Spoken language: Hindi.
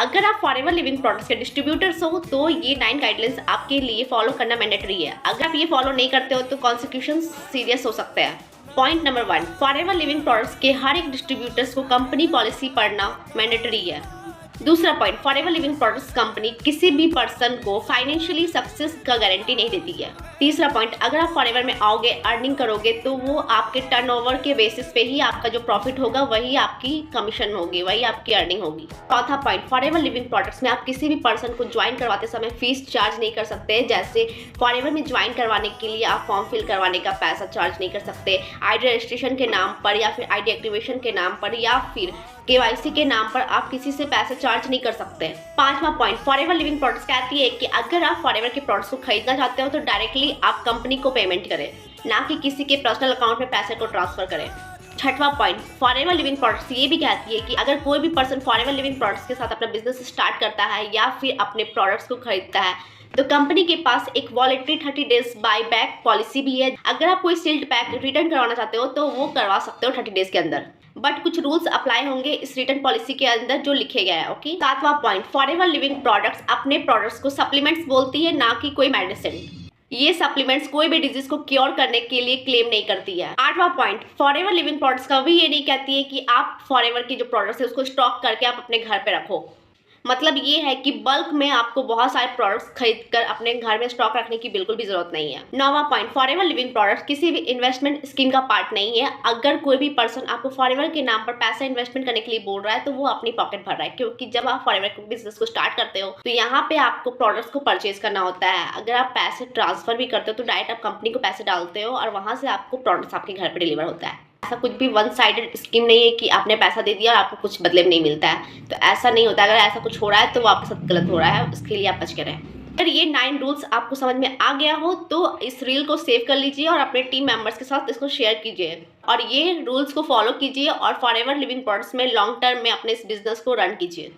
अगर आप फॉरएवर लिविंग प्रोडक्ट्स के डिस्ट्रीब्यूटर्स हो तो ये 9 गाइडलाइंस आपके लिए फॉलो करना मैंडेटरी है। अगर आप ये फॉलो नहीं करते हो तो कॉन्सिक्यूशंस सीरियस हो सकते हैं। Point number 1, forever living products के हर एक डिस्ट्रीब्यूटर्स को कंपनी पॉलिसी पढ़ना मैंडेटरी है। दूसरा point, forever living products company किसी भी पर्सन को फाइनेंशियली सक्सेस का गारंटी नहीं देती है। तीसरा पॉइंट, अगर आप फॉरएवर में आओगे, अर्निंग करोगे तो वो आपके टर्नओवर के बेसिस पे ही आपका जो प्रॉफिट होगा वही आपकी कमीशन होगी, वही आपकी अर्निंग होगी। चौथा पॉइंट, फॉरएवर लिविंग प्रोडक्ट्स में आप किसी भी पर्सन को ज्वाइन करवाते समय फीस चार्ज नहीं कर सकते। जैसे फॉरएवर में ज्वाइन करवाने के लिए आप फॉर्म फिल करवाने का पैसा चार्ज नहीं कर सकते, आईडी रजिस्ट्रेशन के नाम पर या फिर आईडी एक्टिवेशन के नाम पर या फिर केवाईसी के नाम पर आप किसी से पैसे चार्ज नहीं कर सकते। पांचवा पॉइंट, फॉरएवर लिविंग प्रोडक्ट्स कहती है कि अगर आप फॉरएवर के प्रोडक्ट्स को खरीदना चाहते हो तो डायरेक्टली आप कंपनी को पेमेंट करें, ना कि किसी के पर्सनल अकाउंट में पैसे को ट्रांसफर करें। छठवां पॉइंट, फॉरएवर लिविंग प्रोडक्ट्स ये भी कहती है कि अगर कोई भी पर्सन फॉरएवर लिविंग प्रोडक्ट्स के साथ अपना बिजनेस स्टार्ट करता है या फिर अपने प्रोडक्ट्स को खरीदता है तो कंपनी के पास एक वॉलेटरी 30 डेज बाय बैक पॉलिसी भी है। अगर आप कोई सील्ड पैक रिटर्न करवाना चाहते हो तो वो करवा सकते हो 30 डेज के अंदर, बट कुछ रूल्स अप्लाई होंगे इस रिटर्न पॉलिसी के अंदर जो लिखे गए हैं। ओके। सातवां पॉइंट, फॉरएवर लिविंग प्रोडक्ट्स अपने प्रोडक्ट्स को सप्लीमेंट्स बोलती है, ना कि कोई मेडिसिन। ये सप्लीमेंट्स कोई भी डिजीज को क्योर करने के लिए क्लेम नहीं करती है। आठवां पॉइंट, फॉरएवर लिविंग प्रोडक्ट्स कभी ये नहीं कहती है कि आप फॉरएवर की जो प्रोडक्ट्स है उसको स्टॉक करके आप अपने घर पे रखो। मतलब ये है कि बल्क में आपको बहुत सारे प्रोडक्ट्स खरीद कर अपने घर में स्टॉक रखने की बिल्कुल भी जरूरत नहीं है। नौवां पॉइंट, फॉरएवर लिविंग प्रोडक्ट्स किसी भी इन्वेस्टमेंट स्कीम का पार्ट नहीं है। अगर कोई भी पर्सन आपको फॉरएवर के नाम पर पैसा इन्वेस्टमेंट करने के लिए बोल रहा है तो वो अपनी पॉकेट भर रहा है, क्योंकि जब आप फॉरएवर बिजनेस को स्टार्ट करते हो तो यहाँ पे आपको प्रोडक्ट्स को परचेज करना होता है। अगर आप पैसे ट्रांसफर भी करते हो तो डायरेक्ट आप कंपनी को पैसे डालते हो और वहां से आपको प्रोडक्ट्स आपके घर पर डिलीवर होता है। ऐसा कुछ भी वन साइडेड स्कीम नहीं है कि आपने पैसा दे दिया और आपको कुछ बदले में नहीं मिलता है, तो ऐसा नहीं होता। अगर ऐसा कुछ हो रहा है तो वो आपके साथ गलत हो रहा है, उसके लिए आप बच के रहें। अगर ये 9 रूल्स आपको समझ में आ गया हो तो इस रील को सेव कर लीजिए और अपने टीम मेंबर्स के साथ इसको शेयर कीजिए और ये रूल्स को फॉलो कीजिए और फॉरएवर लिविंग प्रोडक्ट्स में लॉन्ग टर्म में अपने इस बिजनेस को रन कीजिए।